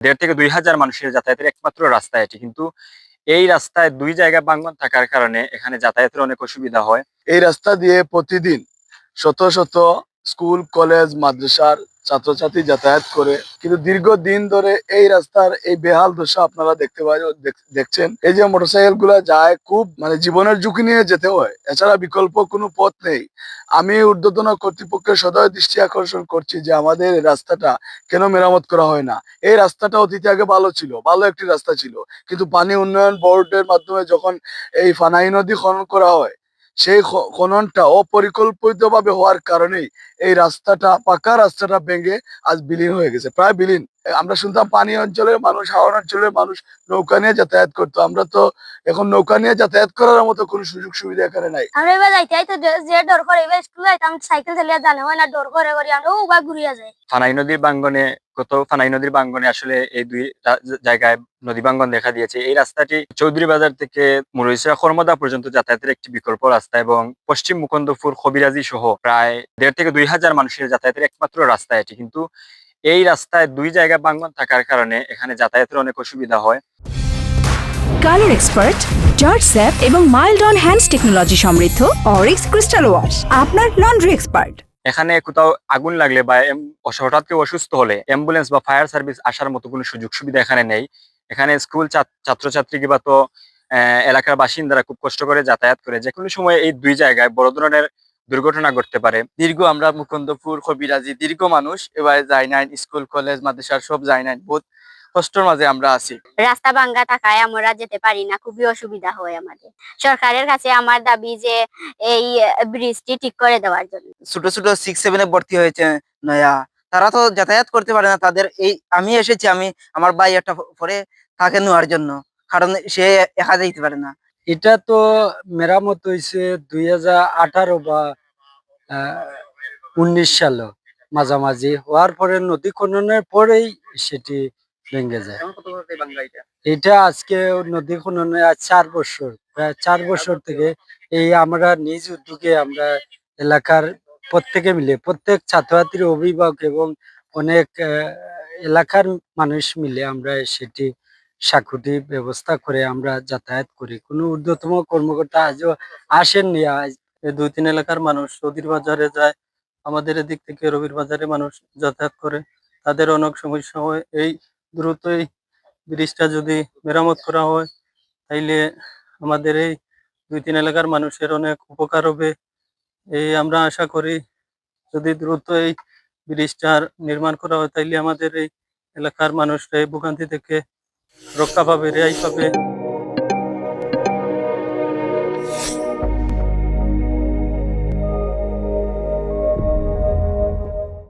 ১,৫০০ থেকে ২,০০০ মানুষের যাতায়াতের একমাত্র রাস্তা এটি। কিন্তু এই রাস্তায় ২ জায়গায় ভাঙন থাকার কারণে এখানে যাতায়াতের অনেক অসুবিধা হয়। এই রাস্তা দিয়ে প্রতিদিন শত শত স্কুল কলেজ মাদ্রাসার ছাত্রছাত্রী যাতায়াত করে, কিন্তু দীর্ঘদিন ধরে এই রাস্তার এই বেহাল দশা আপনারা দেখছেন। এই যে মোটরসাইকেল গুলা যায়, খুব মানে জীবনের ঝুঁকি নিয়ে যেতে হয়, এছাড়া বিকল্প কোনো পথ নেই। আমি ঊর্ধ্বতন কর্তৃপক্ষের সদয় দৃষ্টি আকর্ষণ করছি যে আমাদের এই রাস্তাটা কেন মেরামত করা হয় না। এই রাস্তাটা অতীতে আগে ভালো ছিল, ভালো একটি রাস্তা ছিল, কিন্তু পানি উন্নয়ন বোর্ডের মাধ্যমে যখন এই ফানাই নদী খনন করা হয়, সেই খননটা অপরিকল্পিতভাবে হওয়ার কারণেই এই রাস্তাটা, পাকা রাস্তাটা ভেঙে আজ বিলীন হয়ে গেছে, প্রায় বিলীন। আমরা শুনতাম পানি অঞ্চলের মানুষ, হাওড় অঞ্চলের মানুষ নৌকা নিয়ে যাতায়াত করতো, আমরা তো এখন নৌকা নিয়ে যাতায়াত করার মতো কোনো সুযোগ সুবিধা এখানে নাই। আমরা এবার যাইতে তো যে ডর করে এবার স্কুলে যাইতাম, সাইকেল চালিয়ে জানে হয় না, ডর করে করি আমরা উবা ঘুরিয়া যায়। ফানাই নদীর বাঙ্গনে আসলে এই দুই জায়গায় নদী ভাঙ্গন দেখা দিয়েছে। এই রাস্তাটি চৌধুরী বাজার থেকে মুরইসা খরমদা পর্যন্ত যাতায়াতের একটি বিকল্প রাস্তা এবং পশ্চিম মুকুন্দপুর কবিরাজি সহ প্রায় ১,৫০০ থেকে ২,০০০ মানুষের যাতায়াতের একমাত্র রাস্তা এটি। কিন্তু এই রাস্তায় ২ জায়গায় ভাঙ্গন থাকার কারণে এখানে যাতায়াতের অনেক অসুবিধা হয়। কালার এক্সপার্ট, জর্জ স্যাপ এবং মাইল্ড অন হ্যান্ডস টেকনোলজি সমৃদ্ধ অরিক্স ক্রিস্টাল ওয়াশ আপনার লন্ড্রি এক্সপার্ট। এখানে কোথাও আগুন লাগলে বা হঠাৎ কেউ অসুস্থ হলে অ্যাম্বুলেন্স বা ফায়ার সার্ভিস আসার মতো কোনো সুযোগ সুবিধা এখানে নেই। এখানে স্কুল ছাত্রছাত্রী কিংবা তো এলাকার বাসিন্দারা খুব কষ্ট করে যাতায়াত করে, যে কোনো সময় এই ২ জায়গায় বড় ধরনের দুর্ঘটনা ঘটতে পারে। আমরা মুকুন্দপুর কবিরাজি দীর্ঘ মানুষ এবার যাই নাই, স্কুল কলেজ মাদ্রাসার সব যাই নাই, বহুত কষ্টের মাঝে আমরা আছি। রাস্তা ভাঙ্গা থাকায় আমরা যেতে পারি না, খুবই অসুবিধা হয় আমাদের। সরকারের কাছে আমার দাবি যে এই ব্রিজটি ঠিক করে দেওয়ার জন্য। ছোট ছোট 6-7 ভর্তি হয়েছে নয়া, তারা তো যাতায়াত করতে পারে না। তাদের এই আমি এসেছি, আমার ভাই একটা পরে তাকে নেওয়ার জন্য, কারণ সে একা যাইতে পারে না। এটা তো মেরামত হয়েছে 2018 বা 19 সালে মাঝামাঝি হওয়ার পরে, নদী খননের পরেই সেটি ভেঙে যায়। এটা আজকে নদী খননে আজ 4 বছর, প্রায় 4 বছর থেকে এই আমরা নিজ উদ্যোগে আমরা এলাকার প্রত্যেকে মিলে, প্রত্যেক ছাত্রছাত্রীর অভিভাবক এবং অনেক এলাকার মানুষ মিলে আমরা সেটি সাকুটি ব্যবস্থা করে আমরা যাতায়াত করি। কোনো ঊর্ধ্বতম কর্মকর্তা আজও আসেননি। আজ 2-3 এলাকার মানুষ রবির বাজারে যায়, আমাদের এদিক থেকে রবির বাজারে মানুষ যাতায়াত করে, তাদের অনেক সমস্যা হয়। এই দ্রুতই ব্রিজটা যদি মেরামত করা হয় তাইলে আমাদের এই 2-3 এলাকার মানুষের অনেক উপকার হবে। এই আমরা আশা করি যদি দ্রুত এই ব্রিজটার নির্মাণ করা হয় তাইলে আমাদের এই এলাকার মানুষরা এই ভোগান্তি থেকে রক্ষা পাবে, রেহাই পাবে।